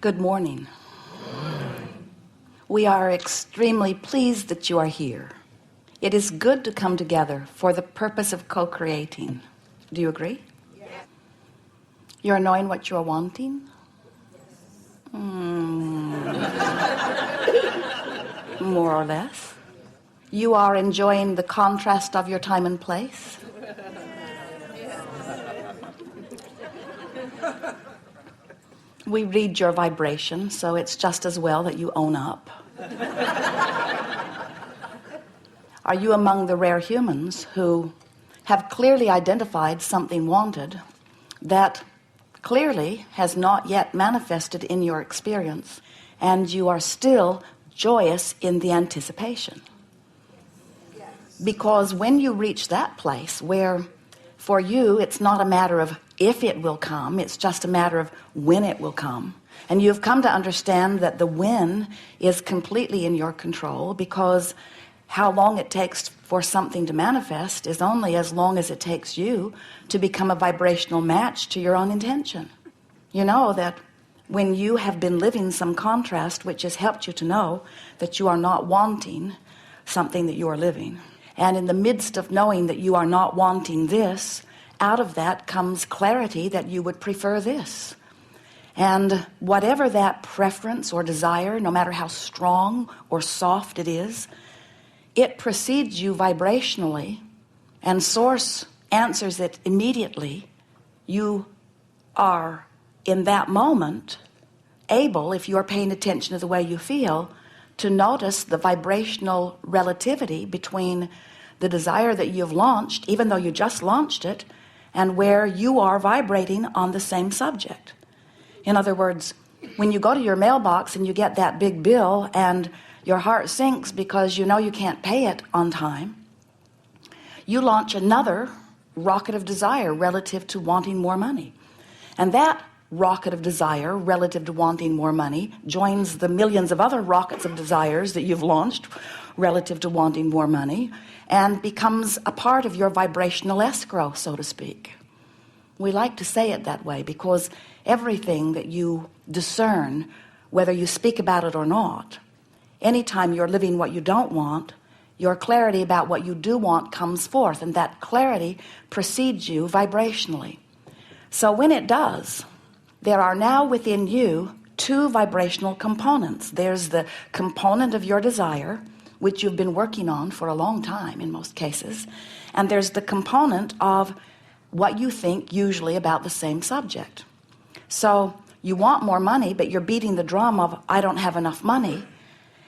Good morning. We are extremely pleased that you are here. It is good to come together for the purpose of co-creating. Do you agree? Yes. You're knowing what you're wanting? More or less. You are enjoying the contrast of your time and place? We read your vibration, so it's just as well that you own up. Are you among the rare humans who have clearly identified something wanted that clearly has not yet manifested in your experience, and you are still joyous in the anticipation? Yes. Because when you reach that place where for you it's not a matter of if it will come, it's just a matter of when it will come. And you've come to understand that the when is completely in your control, because how long it takes for something to manifest is only as long as it takes you to become a vibrational match to your own intention. You know that when you have been living some contrast which has helped you to know that you are not wanting something that you are living, and in the midst of knowing that you are not wanting this, out of that comes clarity that you would prefer this. And whatever that preference or desire, no matter how strong or soft it is, it precedes you vibrationally, and Source answers it immediately. You are in that moment able, if you are paying attention to the way you feel, to notice the vibrational relativity between the desire that you've launched, even though you just launched it, and where you are vibrating on the same subject. In other words, when you go to your mailbox and you get that big bill and your heart sinks because you know you can't pay it on time, you launch another rocket of desire relative to wanting more money. And that rocket of desire relative to wanting more money joins the millions of other rockets of desires that you've launched relative to wanting more money, and becomes a part of your vibrational escrow, so to speak. We like to say it that way because everything that you discern, whether you speak about it or not, anytime you're living what you don't want, your clarity about what you do want comes forth, and that clarity precedes you vibrationally. So when it does, there are now within you two vibrational components. There's the component of your desire, which you've been working on for a long time in most cases, and there's the component of what you think usually about the same subject. So you want more money, but you're beating the drum of I don't have enough money,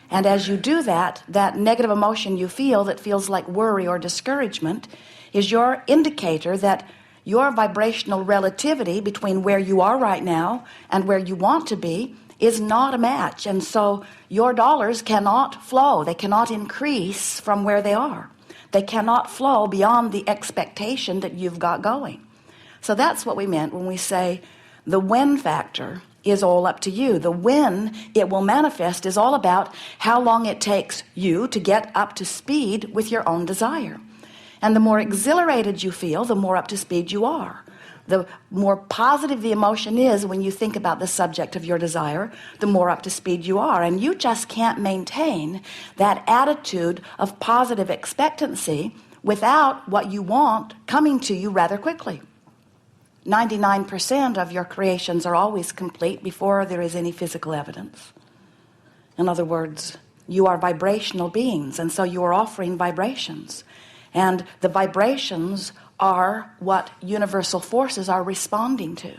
and as you do that, that negative emotion you feel that feels like worry or discouragement is your indicator that your vibrational relativity between where you are right now and where you want to be is not a match, and so your dollars cannot flow. They cannot increase from where they are. They cannot flow beyond the expectation that you've got going. So that's what we meant when we say the when factor is all up to you. The when it will manifest is all about how long it takes you to get up to speed with your own desire. And the more exhilarated you feel, the more up to speed you are. The more positive the emotion is when you think about the subject of your desire, the more up to speed you are. And you just can't maintain that attitude of positive expectancy without what you want coming to you rather quickly. 99% of your creations are always complete before there is any physical evidence. In other words, you are vibrational beings, and so you are offering vibrations. And the vibrations are what universal forces are responding to.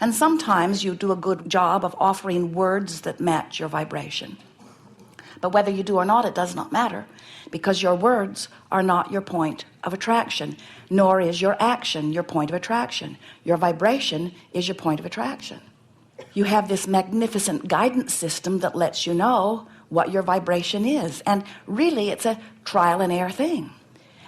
And sometimes you do a good job of offering words that match your vibration. But whether you do or not, it does not matter, because your words are not your point of attraction, nor is your action your point of attraction. Your vibration is your point of attraction. You have this magnificent guidance system that lets you know what your vibration is. And really, it's a trial and error thing.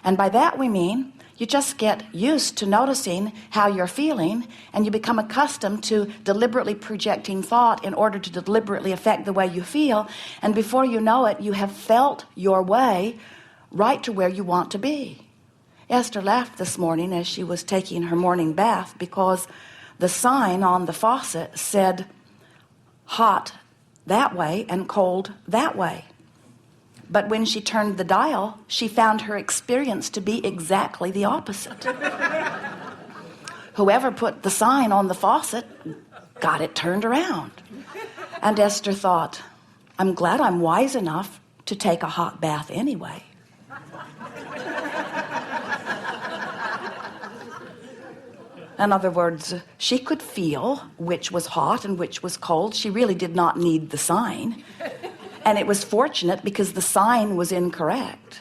And by that we mean you just get used to noticing how you're feeling, and you become accustomed to deliberately projecting thought in order to deliberately affect the way you feel. And before you know it, you have felt your way right to where you want to be. Esther laughed this morning as she was taking her morning bath because the sign on the faucet said, hot that way and cold that way. But when she turned the dial, she found her experience to be exactly the opposite. Whoever put the sign on the faucet got it turned around. And Esther thought, I'm glad I'm wise enough to take a hot bath anyway. In other words, she could feel which was hot and which was cold. She really did not need the sign. And it was fortunate because the sign was incorrect.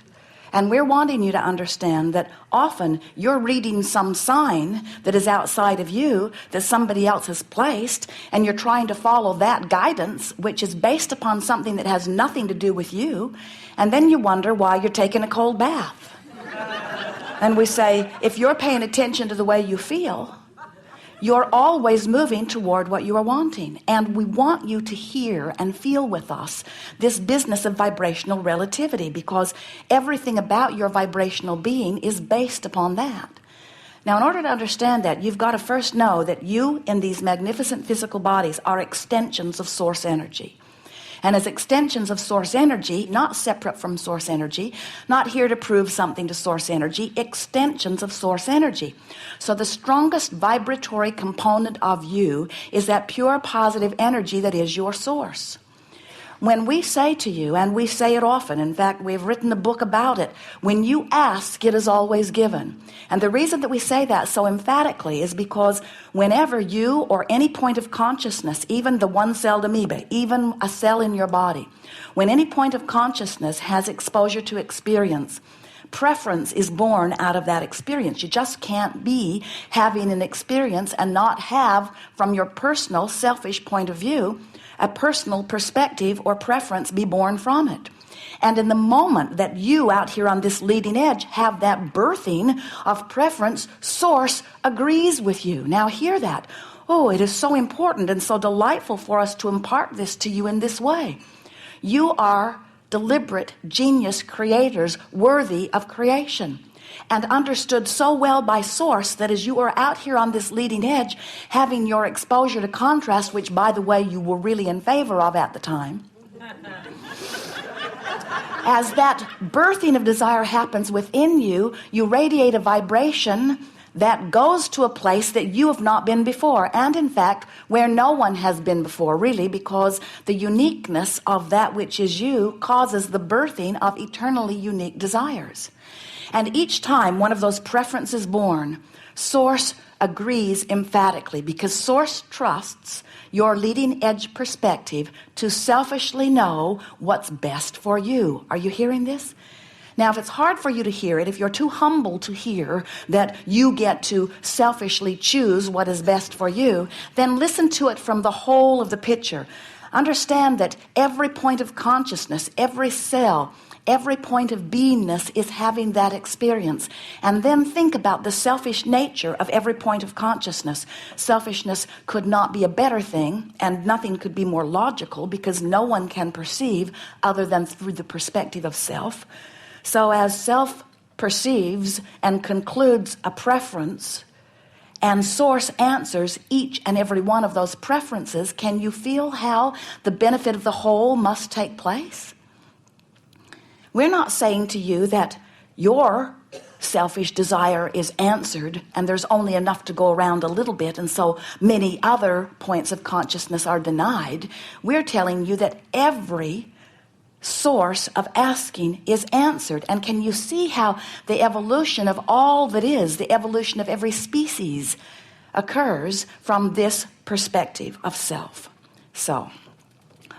And we're wanting you to understand that often you're reading some sign that is outside of you that somebody else has placed, and you're trying to follow that guidance, which is based upon something that has nothing to do with you. And then you wonder why you're taking a cold bath. And we say, if you're paying attention to the way you feel, you're always moving toward what you are wanting. And we want you to hear and feel with us this business of vibrational relativity, because everything about your vibrational being is based upon that. Now, in order to understand that, you've got to first know that you in these magnificent physical bodies are extensions of source energy. And as extensions of source energy, not separate from source energy, not here to prove something to source energy, extensions of source energy. So the strongest vibratory component of you is that pure positive energy that is your source. When we say to you, and we say it often, in fact, we've written a book about it, when you ask, it is always given. And the reason that we say that so emphatically is because whenever you or any point of consciousness, even the one-celled amoeba, even a cell in your body, when any point of consciousness has exposure to experience, preference is born out of that experience. You just can't be having an experience and not have, from your personal selfish point of view, a personal perspective or preference be born from it. And in the moment that you out here on this leading edge have that birthing of preference, source agrees with you. Now hear that. Oh, it is so important and so delightful for us to impart this to you in this way. You are deliberate genius creators worthy of creation, and understood so well by source that as you are out here on this leading edge having your exposure to contrast, which by the way you were really in favor of at the time, as that birthing of desire happens within you, you radiate a vibration that goes to a place that you have not been before, and in fact where no one has been before, really, because the uniqueness of that which is you causes the birthing of eternally unique desires. And each time one of those preferences is born, source agrees emphatically, because source trusts your leading edge perspective to selfishly know what's best for you. Are you hearing this? Now, if it's hard for you to hear it, if you're too humble to hear that you get to selfishly choose what is best for you, then listen to it from the whole of the picture. Understand that every point of consciousness, every cell, every point of beingness is having that experience. And then think about the selfish nature of every point of consciousness. Selfishness could not be a better thing, and nothing could be more logical, because no one can perceive other than through the perspective of self. So as self perceives and concludes a preference, and source answers each and every one of those preferences, can you feel how the benefit of the whole must take place? We're not saying to you that your selfish desire is answered and there's only enough to go around a little bit, and so many other points of consciousness are denied. We're telling you that every source of asking is answered. And can you see how the evolution of all that is, the evolution of every species, occurs from this perspective of self? So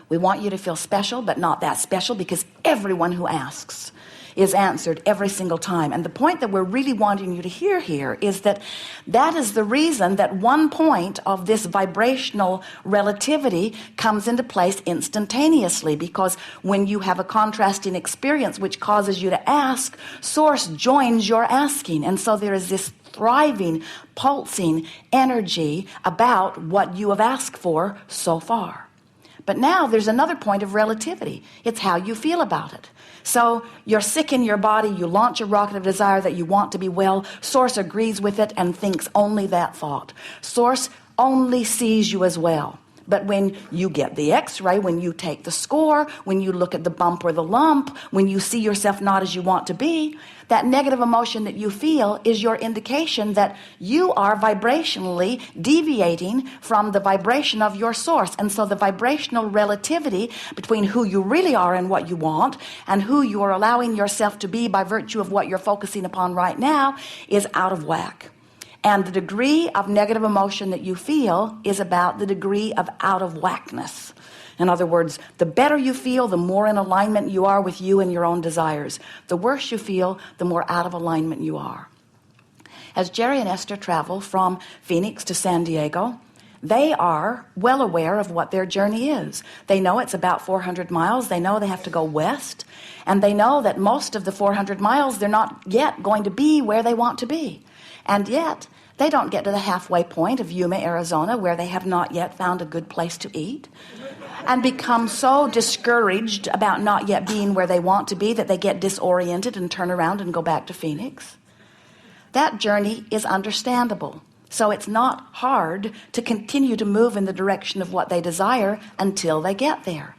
we want you to feel special, but not that special, because everyone who asks is answered every single time. And the point that we're really wanting you to hear here is that that is the reason that one point of this vibrational relativity comes into place instantaneously, because when you have a contrasting experience which causes you to ask, source joins your asking. And so there is this thriving, pulsing energy about what you have asked for so far. But now there's another point of relativity. It's how you feel about it. So you're sick in your body, you launch a rocket of desire that you want to be well. Source agrees with it and thinks only that thought. Source only sees you as well. But when you get the x-ray, when you take the score, when you look at the bump or the lump, when you see yourself not as you want to be, that negative emotion that you feel is your indication that you are vibrationally deviating from the vibration of your source. And so the vibrational relativity between who you really are and what you want and who you are allowing yourself to be by virtue of what you're focusing upon right now is out of whack. And the degree of negative emotion that you feel is about the degree of out of whackness. In other words, the better you feel, the more in alignment you are with you and your own desires. The worse you feel, the more out of alignment you are. As Jerry and Esther travel from Phoenix to San Diego, they are well aware of what their journey is. They know it's about 400 miles. They know they have to go west. And they know that most of the 400 miles, they're not yet going to be where they want to be. And yet, they don't get to the halfway point of Yuma, Arizona, where they have not yet found a good place to eat, and become so discouraged about not yet being where they want to be that they get disoriented and turn around and go back to Phoenix. That journey is understandable. So it's not hard to continue to move in the direction of what they desire until they get there.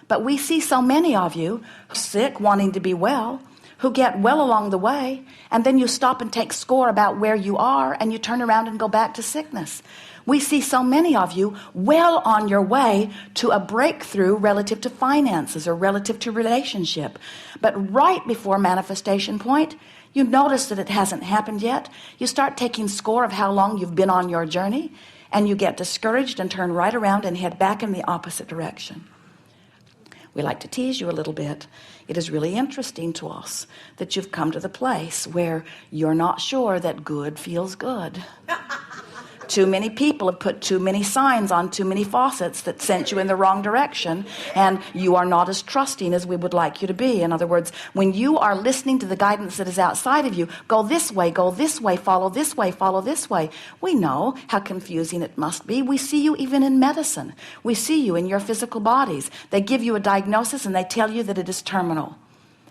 But we see so many of you sick, wanting to be well, who get well along the way, and then you stop and take score about where you are, and you turn around and go back to sickness. We see so many of you well on your way to a breakthrough relative to finances or relative to relationship. But right before manifestation point, you notice that it hasn't happened yet. You start taking score of how long you've been on your journey, and you get discouraged and turn right around and head back in the opposite direction. We like to tease you a little bit. It is really interesting to us that you've come to the place where you're not sure that good feels good. Too many people have put too many signs on too many faucets that sent you in the wrong direction, and you are not as trusting as we would like you to be. In other words, when you are listening to the guidance that is outside of you, go this way, follow this way, follow this way. We know how confusing it must be. We see you even in medicine. We see you in your physical bodies. They give you a diagnosis and they tell you that it is terminal.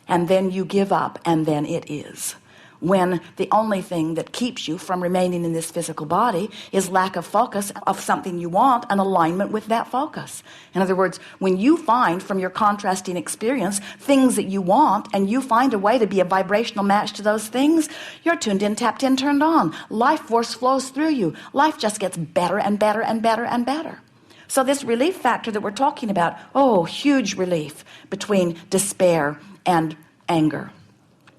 And then you give up, and then it is. When the only thing that keeps you from remaining in this physical body is lack of focus of something you want and alignment with that focus. In other words, when you find from your contrasting experience things that you want, and you find a way to be a vibrational match to those things, you're tuned in, tapped in, turned on. Life force flows through you. Life just gets better and better and better and better. So this relief factor that we're talking about, huge relief between despair and anger.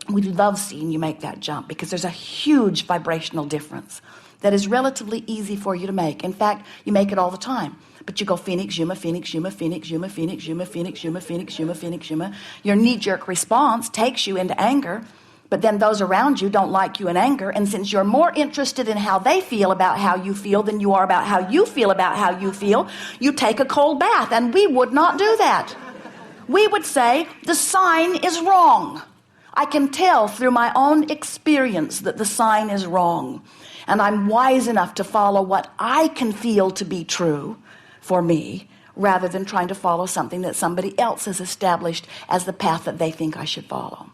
We love seeing you make that jump because there's a huge vibrational difference that is relatively easy for you to make. In fact, you make it all the time. But you go Phoenix, Yuma, Phoenix, Yuma, Phoenix, Yuma, Phoenix, Yuma, Phoenix, Yuma, Phoenix, Yuma, Phoenix, Yuma. Your knee-jerk response takes you into anger, but then those around you don't like you in anger. And since you're more interested in how they feel about how you feel than you are about how you feel about how you feel, you take a cold bath. And we would not do that. We would say, the sign is wrong. I can tell through my own experience that the sign is wrong. And I'm wise enough to follow what I can feel to be true for me, rather than trying to follow something that somebody else has established as the path that they think I should follow.